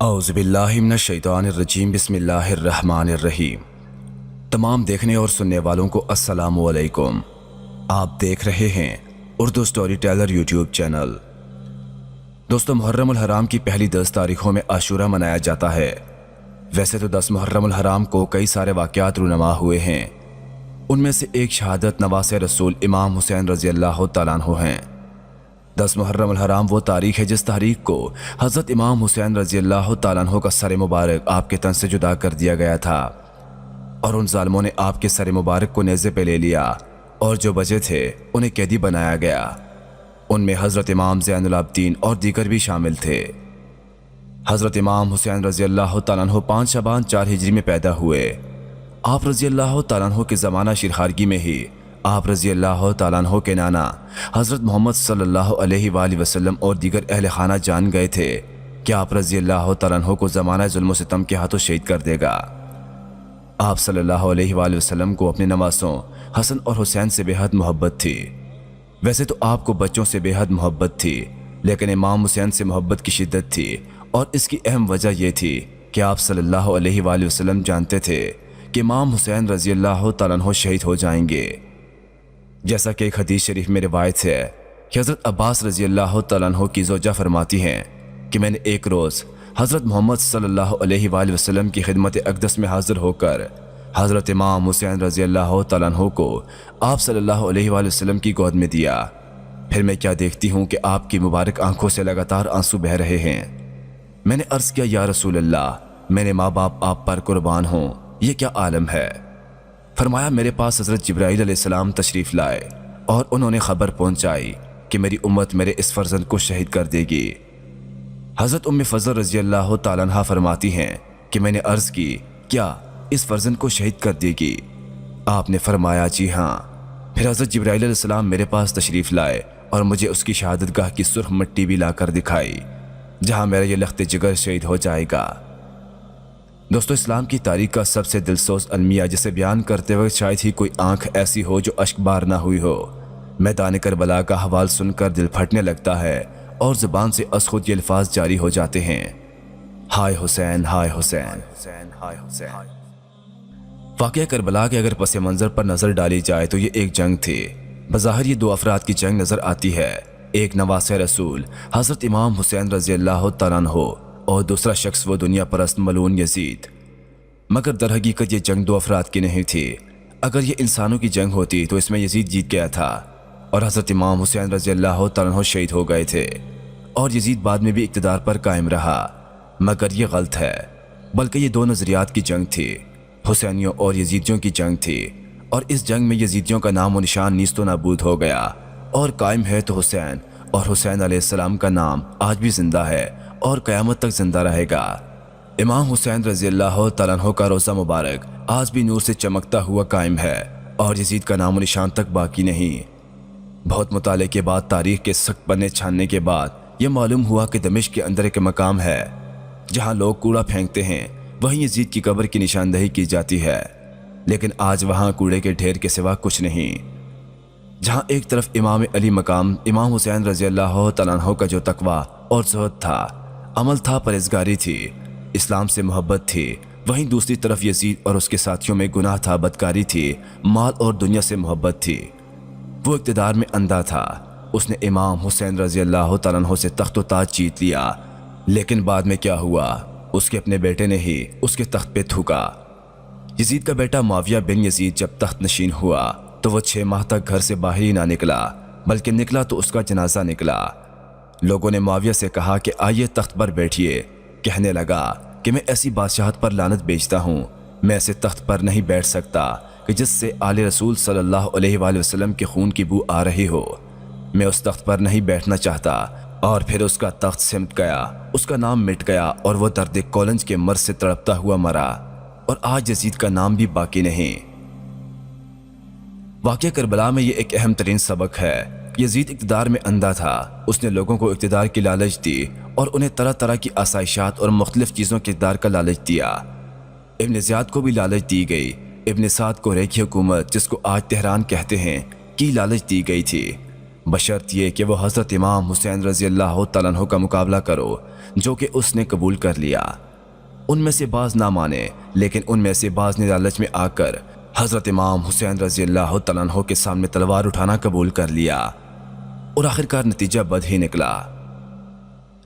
औज़ुबिल्लाहि मिनश्शैतानिर्रजीम बिस्मिल्लाहिर्रहमानिर्रहीम। तमाम देखने और सुनने वालों को अस्सलामु अलैकुम। आप देख रहे हैं Urdu story teller YouTube channel. दोस्तों, मुहर्रम उल हराम की पहली 10 तारीखों में आशूरा मनाया जाता है। वैसे तो 10 मुहर्रम उल हराम को कई सारे वाक़यात रूनमा हुए हैं। उनमें से एक शहादत नवासे रसूल इमाम हुसैन रज़ी अल्लाह तआला अन्हु हैं। 10 मुहर्रम उल हराम वो तारीख है जिस तारीख को हज़रत इमाम हुसैन रज़ी अल्लाह तआला अन्हु का सर मुबारक आपके तन से जुदा कर दिया गया था और उन जालिमों ने आपके सर मुबारक को नेज़े पे ले लिया और जो बचे थे उन्हें कैदी बनाया गया। उनमें हज़रत इमाम ज़ैनुल आबिदीन और दीगर भी शामिल थे। हज़रत इमाम हुसैन रज़ी अल्लाह तआला अन्हु 5 शबान 4 हिजरी में पैदा हुए। आप रज़ी अल्लाह तआला अन्हु के ज़माना शिरहारगी में ही आप रज़ी अल्लाह तआला अन्हु के नाना हज़रत मोहम्मद सल्लल्लाहु अलैहि वसल्लम और दीगर अहले खाना जान गए थे कि आप रज़ी अल्लाह तआला अन्हु को ज़माना जुल्म सितम के हाथों शहीद कर देगा। आप सल्लल्लाहु अलैहि वसल्लम को अपने नवासों हसन और हुसैन से बेहद मोहब्बत थी। वैसे तो आपको बच्चों से बेहद मोहब्बत थी, लेकिन इमाम हुसैन से मोहब्बत की शिद्दत थी और इसकी अहम वजह यह थी कि आप सल्लल्लाहु अलैहि वसल्लम जानते थे कि इमाम हुसैन रज़ी अल्लाह तआला अन्हु शहीद हो जाएंगे। जैसा कि एक हदीस शरीफ में रिवायत है कि हज़रत अब्बास रज़ी अल्लाह तआला अन्हु की ज़ौजा फरमाती हैं कि मैंने एक रोज़ हज़रत मोहम्मद सल्लल्लाहु अलैहि वसल्लम की खिदमत अक़दस में हाज़िर होकर हज़रत इमाम हुसैन रज़ी अल्लाह तआला अन्हु को आप सल्लल्लाहु अलैहि वसल्लम की गोद में दिया। फिर मैं क्या देखती हूँ कि आपकी मुबारक आंखों से लगातार आंसू बह रहे हैं। मैंने अर्ज़ किया, या रसूल अल्लाह, मेरे माँ बाप आप पर कुर्बान हों, ये क्या आलम है। फरमाया, मेरे पास हज़रत जिब्राईल अलैहिस्सलाम तशरीफ़ लाए और उन्होंने खबर पहुंचाई कि मेरी उम्मत मेरे इस फर्जंद को शहीद कर देगी। हज़रत उम्मे फ़ज़ल रज़ी अल्लाह तआला अन्हा फरमाती हैं कि मैंने अर्ज़ की, क्या इस फर्जंद को शहीद कर देगी? आपने फरमाया, जी हाँ। फिर हज़रत जिब्राईल अलैहिस्सलाम मेरे पास तशरीफ़ लाए और मुझे उसकी शहादतगाह की सुर्ख मिट्टी भी लाकर दिखाई जहाँ मेरा ये लख्त जिगर शहीद हो जाएगा। दोस्तों, इस्लाम की तारीख का सबसे दिलसोज अलमिया जिसे बयान करते वक्त शायद ही कोई आंख ऐसी हो जो अश्कबार ना हुई हो। मैदान करबला का हवाल सुनकर दिल फटने लगता है और ज़ुबान से असखुद ये अल्फाज जारी हो जाते हैं, हाय हुसैन, हाय हुसैन, हाय हुसैन। वाक़या करबला के अगर पस मंज़र पर नज़र डाली जाए तो ये एक जंग थी। बज़ाहिर ये 2 अफराद की जंग नज़र आती है, एक नवासे रसूल हज़रत इमाम हुसैन रज़ी अल्लाह तआला अन्हु और दूसरा शख्स वो दुनिया परस्त मलून यजीद। मगर दर हकीकत ये जंग 2 अफराद की नहीं थी। अगर ये इंसानों की जंग होती तो इसमें यजीद जीत गया था और हज़रत इमाम हुसैन रज़ी अल्लाह तआला अन्हु शहीद हो गए थे और यजीद बाद में भी इक़्तिदार पर कायम रहा। मगर ये गलत है, बल्कि ये 2 नज़रियात की जंग थी, हुसैनियों और यजीदियों की जंग थी। और इस जंग में यजीदियों का नाम व निशान नीस्तो नाबूद हो गया और कायम है तो हुसैन, और हुसैन अलैहिस्सलाम का नाम आज भी जिंदा है और क़यामत तक जिंदा रहेगा। इमाम हुसैन रज़ी अल्लाह तआला अन्हु का रोज़ा मुबारक आज भी नूर से चमकता हुआ कायम है और यजीद का नाम निशान तक बाकी नहीं। बहुत मुताले के बाद, तारीख के सख्त पन्ने छानने के बाद यह मालूम हुआ कि दमिश्क के अंदर एक मकाम है जहाँ लोग कूड़ा फेंकते हैं, वहीं यजीद की कब्र की निशानदही की जाती है। लेकिन आज वहाँ कूड़े के ढेर के सिवा कुछ नहीं। जहाँ एक तरफ इमाम अली मकाम इमाम हुसैन रज़ी अल्लाह तआला अन्हु का जो तकवा और ज़ुहद था, अमल था, परहेज़गारी थी, इस्लाम से मोहब्बत थी, वहीं दूसरी तरफ यजीद और उसके साथियों में गुनाह था, बदकारी थी, माल और दुनिया से मोहब्बत थी। वो इक़्तिदार में अंधा था। उसने इमाम हुसैन रज़ी अल्लाह तआला अन्हु से तख्त व ताज जीत लिया, लेकिन बाद में क्या हुआ, उसके अपने बेटे ने ही उसके तख्त पे थूका। यजीद का बेटा मुआविया बिन यजीद जब तख्त नशीन हुआ तो वो 6 माह तक घर से बाहर ही ना निकला, बल्कि निकला तो उसका जनाजा निकला। लोगों ने मुआविया से कहा कि आइए तख्त पर बैठिए। कहने लगा कि मैं ऐसी बादशाहत पर लानत बेचता हूँ, मैं ऐसे तख्त पर नहीं बैठ सकता कि जिससे आले रसूल सल्लल्लाहु अलैहि वसल्लम के खून की बू आ रही हो। मैं उस तख्त पर नहीं बैठना चाहता। और फिर उसका तख्त सिमट गया, उसका नाम मिट गया और वो दर्द कौलंज के मर्ज से तड़पता हुआ मरा और आज यजीद का नाम भी बाकी नहीं। वाक़या करबला में ये एक अहम तरीन सबक है। यजीद इक़्तिदार में अंधा था। उसने लोगों को इक़्तिदार की लालच दी और उन्हें तरह तरह की आसाइशात और मुख्तलिफ चीज़ों के इक़्तिदार का लालच दिया। इब्न ज़ियाद को भी लालच दी गई। इब्न साद को रेखी हुकूमत, जिसको आज तेहरान कहते हैं, की लालच दी गई थी। बशर्त ये कि वो हज़रत इमाम हुसैन रज़ी अल्लाह तआला अन्हु का मुकाबला करो, जो कि उसने कबूल कर लिया। उनमें से बाज़ ना माने, लेकिन उनमें से बाज़ ने लालच में आकर हज़रत इमाम हुसैन रज़ी अल्लाह तआला अन्हु के सामने तलवार उठाना कबूल कर लिया और आखिरकार नतीजा बद ही निकला।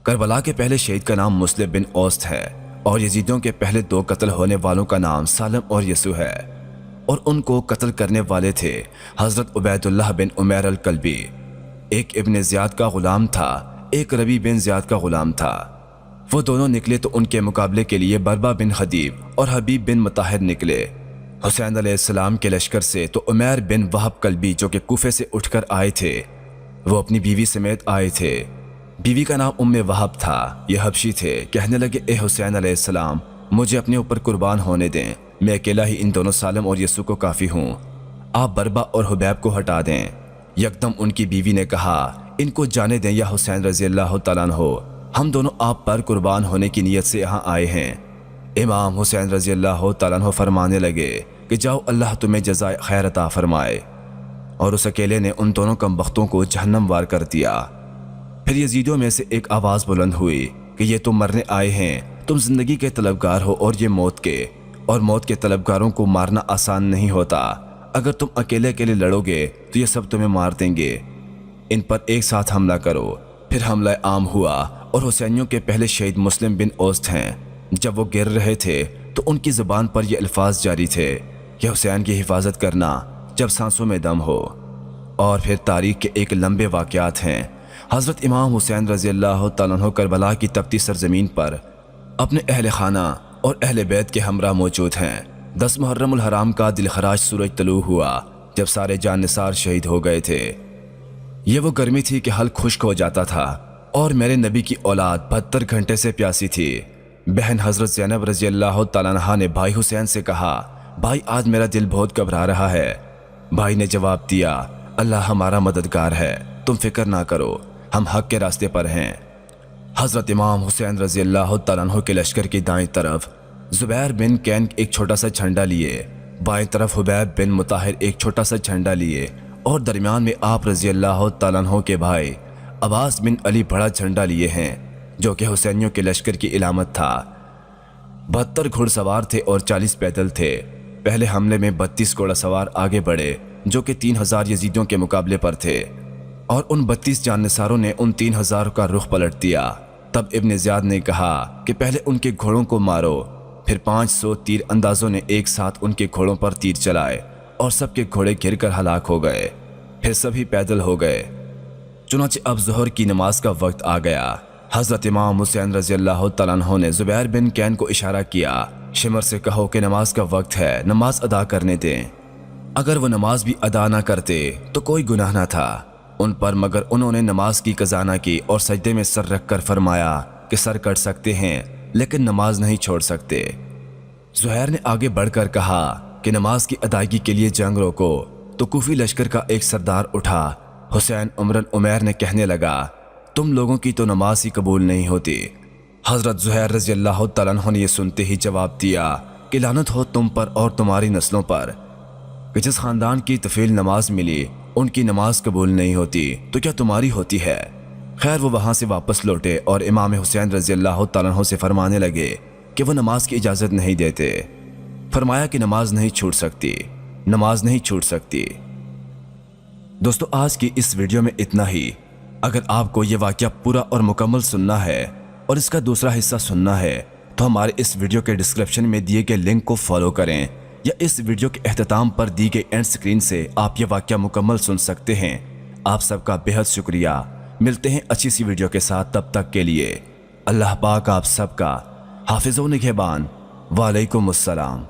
करबला के पहले शहीद का नाम मुस्लिम बिन औस्त है और यजीदियों के पहले 2 कत्ल होने वालों का नाम सालम और यसू है, और उनको कत्ल करने वाले थे हज़रत उबैदुल्लाह बिन उमैर अल-कल्बी। एक इब्न ज़ियाद का ग़ुलाम था, एक रबी बिन ज़ियाद का ग़ुलाम था। वो दोनों निकले तो उनके मुकाबले के लिए बरबा बिन खदीब और हबीब बिन मुताहिर निकले। हुसैन अलैहिस्सलाम के लश्कर से तो उमैर बिन वहब कल्बी, जो कि कूफे से उठकर आए थे, वो अपनी बीवी समेत आए थे। बीवी का नाम उम्मे वहब था। ये हबशी थे। कहने लगे, ए हुसैन अलैहिस्सलाम, मुझे अपने ऊपर कुर्बान होने दें। मैं अकेला ही इन दोनों सालम और यसू को काफ़ी हूँ। आप बरबा और हुबैब को हटा दें। यकदम उनकी बीवी ने कहा, इनको जाने दें या हुसैन रज़ी अल्लाह तआला अन्हु, हम दोनों आप पर कुर्बान होने की नीयत से यहाँ आए हैं। इमाम हुसैन रज़ी अल्लाह तआला अन्हु फरमाने लगे कि जाओ, अल्लाह तुम्हें जज़ाए खैर अता फरमाए। और उस अकेले ने उन दोनों कमबख्तों को जहन्नम वार कर दिया। फिर यजीदियों में से एक आवाज़ बुलंद हुई कि ये तुम मरने आए हैं, तुम जिंदगी के तलबगार हो और ये मौत के, और मौत के तलबगारों को मारना आसान नहीं होता। अगर तुम अकेले अकेले लड़ोगे तो ये सब तुम्हें मार देंगे। इन पर एक साथ हमला करो। फिर हमला आम हुआ और हुसैनियों के पहले शहीद मुस्लिम बिन औस्त हैं। जब वो गिर रहे थे तो उनकी ज़ुबान पर ये अल्फाज जारी थे कि हुसैन की हिफाजत करना जब सांसों में दम हो। और फिर तारीख के एक लंबे वाक़यात हैं। हज़रत इमाम हुसैन रज़ी अल्लाह तआला अन्हु करबला की तपती सरजमीन पर अपने अहल खाना और अहल बैत के हमरा मौजूद हैं। 10 मुहर्रम उल हराम का दिलखराज सूरज तलू हुआ जब सारे जान निसार शहीद हो गए थे। ये वो गर्मी थी कि हल खुश्क हो जाता था और मेरे नबी की औलाद 72 घंटे से प्यासी थी। बहन हज़रत ज़ैनब रज़ी अल्लाह तआला अन्हा ने भाई हुसैन से कहा, भाई आज मेरा दिल बहुत घबरा रहा है। भाई ने जवाब दिया, अल्लाह हमारा मददगार है, तुम फिक्र ना करो, हम हक के रास्ते पर हैं। हज़रत इमाम हुसैन रज़ी अल्लाह तआला अन्हु के लश्कर की दाएं तरफ ज़ुबैर बिन कैन एक छोटा सा झंडा लिए, बाएं तरफ हुबैब बिन मुताहिर एक छोटा सा झंडा लिए, और दरमियान में आप रज़ी अल्लाह तआला अन्हु के भाई अब्बास बिन अली बड़ा झंडा लिए हैं, जो कि हुसैनियों के लश्कर की इलामत था। 72 घुड़सवार थे और 40 पैदल थे। पहले हमले में 32 घोड़ा सवार आगे बढ़े, जो कि 3000 यजीदियों के मुकाबले पर थे, और उन 32 जाननिसारों ने उन 3000 का रुख पलट दिया। तब इब्न ज़ियाद ने कहा कि पहले उनके घोड़ों को मारो। फिर 500 तीर अंदाजों ने एक साथ उनके घोड़ों पर तीर चलाए और सबके घोड़े घिरकर हलाक हो गए। फिर सभी पैदल हो गए। चुनांचे अब ज़ोहर की नमाज का वक्त आ गया। हज़रत इमाम हुसैन रज़ी अल्लाह तआला अन्हु ने ज़ुबैर बिन कैन को इशारा किया, शिमर से कहो कि नमाज का वक्त है, नमाज अदा करने दें। अगर वो नमाज भी अदा ना करते तो कोई गुनाह ना था उन पर, मगर उन्होंने नमाज की कज़ा ना की और सजदे में सर रख कर फरमाया कि सर कट सकते हैं लेकिन नमाज नहीं छोड़ सकते। ज़ुहैर ने आगे बढ़कर कहा कि नमाज की अदायगी के लिए जंग रोको, तो कूफी लश्कर का एक सरदार उठा। हुसैन उमरन उमैर ने कहने लगा, तुम लोगों की तो नमाज ही कबूल नहीं होती। हज़रत ज़ुहैर रज़ी अल्लाह तआला अन्हु ने यह सुनते ही जवाब दिया कि लानत हो तुम पर और तुम्हारी नस्लों पर कि जिस ख़ानदान की तफील नमाज मिली उनकी नमाज कबूल नहीं होती, तो क्या तुम्हारी होती है। खैर वो वहाँ से वापस लौटे और इमाम हुसैन रज़ी अल्लाह तआला अन्हु से फरमाने लगे कि वो नमाज की इजाज़त नहीं देते। फरमाया कि नमाज नहीं छूट सकती, नमाज नहीं छूट सकती। दोस्तों आज की इस वीडियो में इतना ही। अगर आपको ये वाक़या पूरा और मुकम्मल सुनना है और इसका दूसरा हिस्सा सुनना है तो हमारे इस वीडियो के डिस्क्रिप्शन में दिए गए लिंक को फॉलो करें, या इस वीडियो के अख्ताम पर दी गई एंड स्क्रीन से आप ये वाक़या मुकम्मल सुन सकते हैं। आप सबका बेहद शुक्रिया। मिलते हैं अच्छी सी वीडियो के साथ, तब तक के लिए अल्लाह पाक आप सबका हाफिज़ व निगहबान। वालेकुम अस्सलाम।